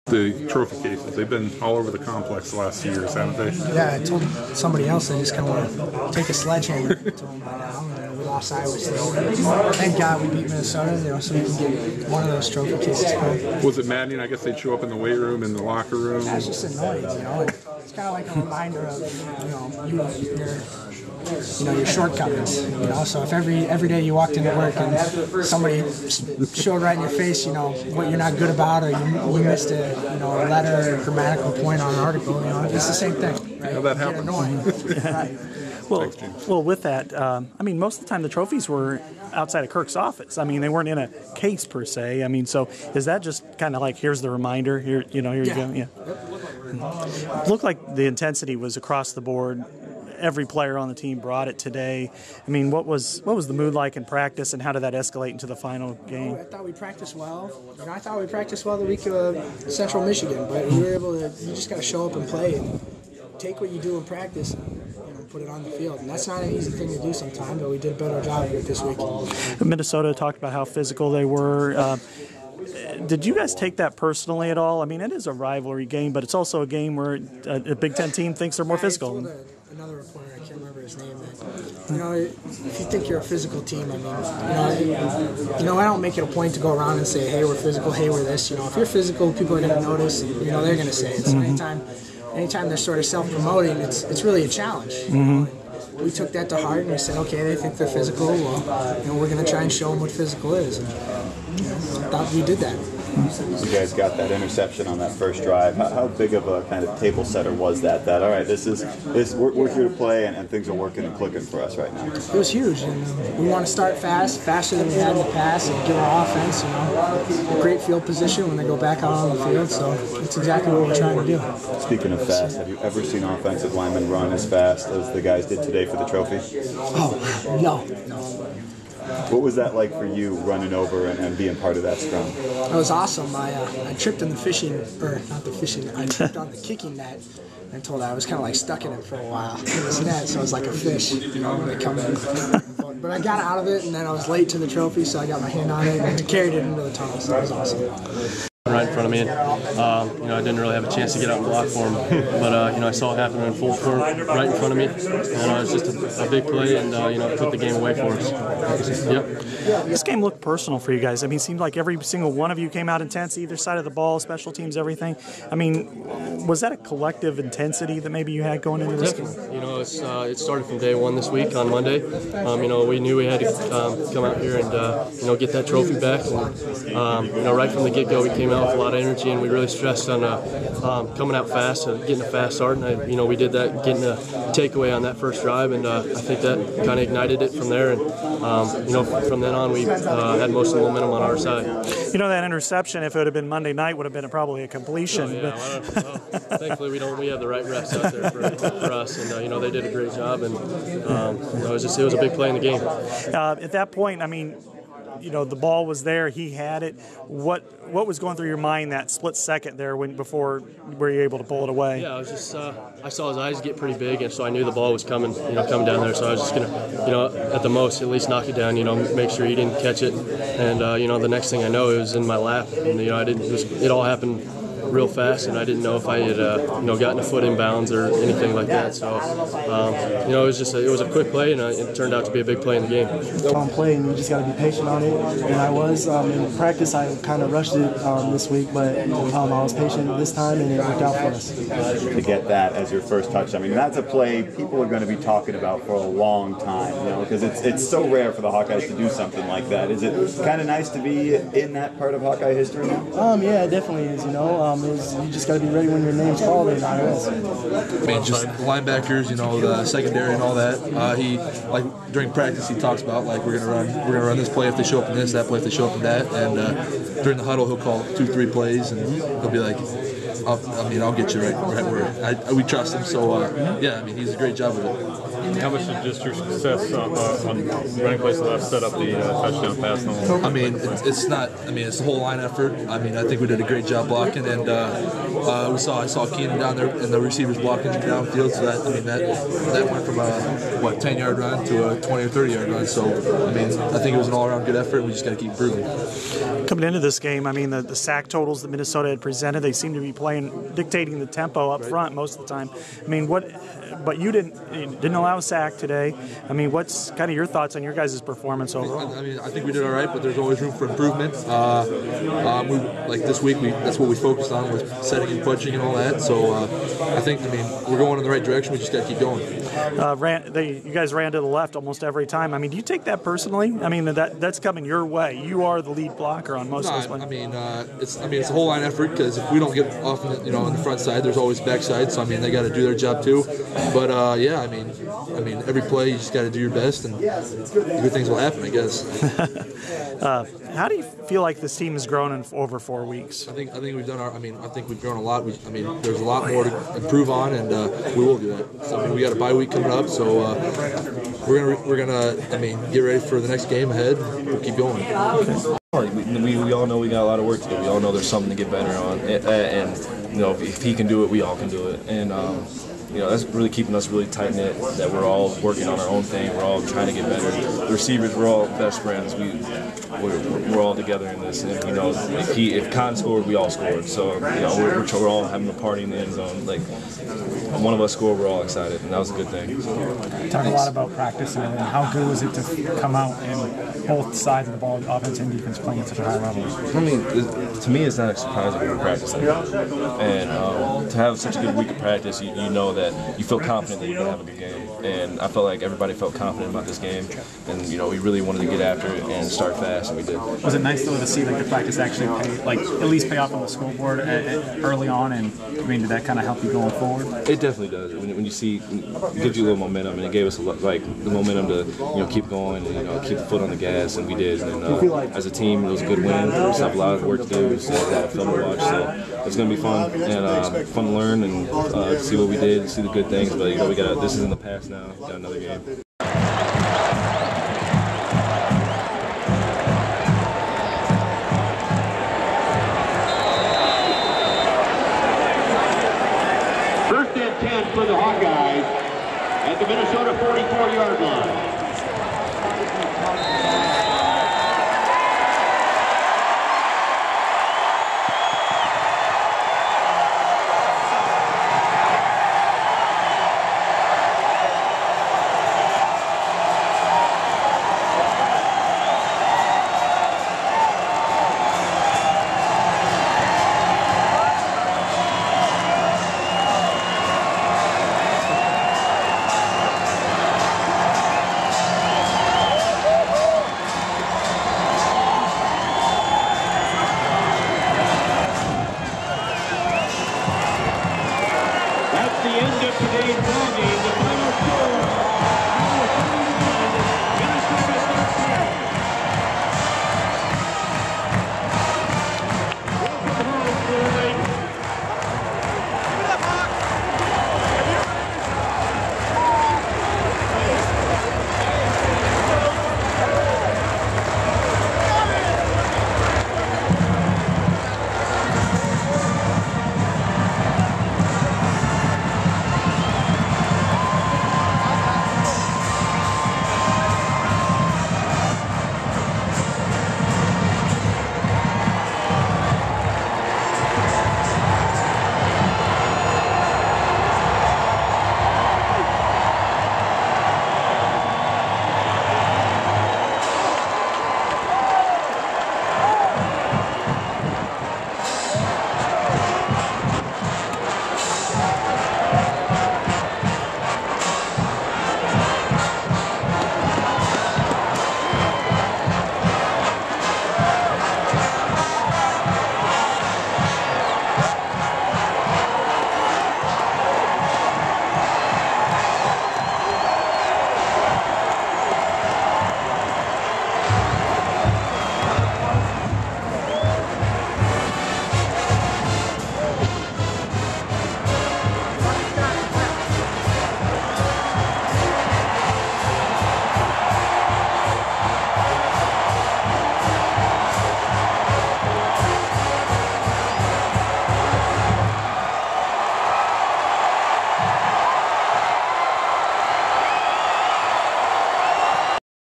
The trophy cases, they've been all over the complex the last few years, haven't they? Yeah, I told somebody else I just kind of want to take a sledgehammer to them by now. We lost Iowa State. Thank God we beat Minnesota, so we can get one of those trophy cases home. Was it maddening? I guess they'd show up in the weight room, in the locker room. Yeah, it's just annoying, It's kind of like a reminder of, your shortcomings, So if every day you walked into work and somebody showed right in your face, what you're not good about, or you missed a letter or grammatical point on an article, it's the same thing. Right? How that happens. Annoying. Right. Well, with that, most of the time the trophies were outside of Kirk's office. They weren't in a case per se. So is that just kind of like, here's the reminder, here you go? Yeah. It looked like the intensity was across the board. Every player on the team brought it today. What was the mood like in practice, and how did that escalate into the final game? I thought we practiced well. I thought we practiced well the week of Central Michigan, but we were able to. You just got to show up and play, and take what you do in practice, and put it on the field. And that's not an easy thing to do sometimes, but we did a better job of it this week. Minnesota talked about how physical they were. Did you guys take that personally at all? It is a rivalry game, but it's also a game where a Big Ten team thinks they're more physical. Another reporter, I can't remember his name, that, if you think you're a physical team, I don't make it a point to go around and say, hey, we're physical, hey, we're this. If you're physical, people are going to notice, they're going to say it. So anytime they're sort of self-promoting, it's really a challenge. We took that to heart and we said, okay, they think they're physical, well, we're going to try and show them what physical is. And, I thought we did that. You guys got that interception on that first drive. How big of a kind of table setter was that? All right, we're here to play, and things are working and clicking for us right now. It was huge, and we want to start faster than we had in the past, and give our offense, a great field position when they go back out on the field. So that's exactly what we're trying to do. Speaking of fast, have you ever seen offensive linemen run as fast as the guys did today for the trophy? Oh, no. What was that like for you, running over and being part of that scrum? It was awesome. I tripped on I tripped on the kicking net, and told I was kind of like stuck in it for a while in this net, so it was like a fish, when they come in. But I got out of it, and then I was late to the trophy, so I got my hand on it and carried it into the tunnel, so it was awesome. Right in front of me, and I didn't really have a chance to get out and block for him, but I saw it happen in full court right in front of me, and it was just a big play, and took the game away for us. Yep. This game looked personal for you guys. It seemed like every single one of you came out intense, either side of the ball, special teams, everything. Was that a collective intensity that maybe you had going into this game? It started from day one this week on Monday. We knew we had to come out here and get that trophy back, and right from the get-go we came out with a lot of energy, and we really stressed on coming out fast, getting a fast start, and we did that, getting a takeaway on that first drive, and I think that kind of ignited it from there, and from then on we had most of the momentum on our side. That interception, if it would have been Monday night, would have been probably a completion. Oh, yeah. Well, thankfully we have the right refs out there for us, and they did a great job, and it was a big play in the game. At that point, the ball was there, he had it. What was going through your mind that split second there before were you able to pull it away? Yeah, I was just I saw his eyes get pretty big, and so I knew the ball was coming down there. So I was just gonna at the most at least knock it down, make sure he didn't catch it, and the next thing I know, it was in my lap, and it all happened real fast, and I didn't know if I had gotten a foot in bounds or anything like that. So it was a quick play, and it turned out to be a big play in the game. On play, and you just got to be patient on it. And I was in practice. I kind of rushed it this week, but I was patient this time, and it worked out for us. To get that as your first touch, that's a play people are going to be talking about for a long time, because it's so rare for the Hawkeyes to do something like that. Is it kind of nice to be in that part of Hawkeye history now? Yeah, it definitely is. You just got to be ready when your name's called, and I was. Just the linebackers, the secondary and all that. He during practice he talks about we're gonna run this play if they show up in this, that play if they show up in that, and during the huddle he'll call 2-3 plays, and he'll be like, I'll get you right where we trust him. So he's a great job of it. How much did just your success on running plays left set up the touchdown pass? I mean, it's not. I mean, it's the whole line effort. I mean, I think we did a great job blocking, and I saw Keenan down there and the receivers blocking downfield. So that went from a 10-yard run to a 20 or 30-yard run. So I mean, I think it was an all-around good effort. We just got to keep improving. Coming into this game, I mean, the sack totals that Minnesota had presented, they seem to be dictating the tempo up front most of the time. I mean, but you didn't allow a sack today. I mean, what's kind of your thoughts on your guys' performance overall? I mean, I think we did all right, but there's always room for improvement. Like this week, that's what we focused on, was setting and punching and all that. So I think, we're going in the right direction. We just got to keep going. You guys ran to the left almost every time. I mean, do you take that personally? I mean, that's coming your way. You are the lead blocker on most of those ones. It's a whole line effort, because if we don't get off, on the front side, there's always backside. So they got to do their job too. But every play you just got to do your best, and good things will happen, I guess. How do you feel like this team has grown in over 4 weeks? I think we've done I think we've grown a lot. There's a lot more to improve on, and we will do that. So we got a bye week coming up, so we're gonna get ready for the next game ahead. We'll keep going. We all know we got a lot of work to do. We all know there's something to get better on, and if he can do it, we all can do it. And that's really keeping us really tight knit. That we're all working on our own thing. We're all trying to get better. The receivers, we're all best friends. We're all together in this. And if Con scored, we all scored. So we're all having a party in the end zone. Like, one of us scored, we're all excited, and that was a good thing. Talk a lot about practice and how good was it to come out and both sides of the ball, offense and defense, playing at such a high level? To me, it's not a surprise that we were practicing, and to have such a good week of practice, you know that you feel confident that you're gonna have a good game. And I felt like everybody felt confident about this game, and we really wanted to get after it and start fast, and we did. Was it nice though to see the practice actually at least pay off on the scoreboard early on? And did that kind of help you going forward? It definitely does. When you see, it gives you a little momentum, and it gave us the momentum to keep going and keep the foot on the gas, and we did. And as a team, it was a good win. We still have a lot of work to do. We still have a lot of film to watch, so it's going to be fun and fun to learn and see what we did, see the good things. But this is in the past now. We got another game. First and 10 for the Hawkeyes at the Minnesota 44-yard line. That's the end of today's ball game.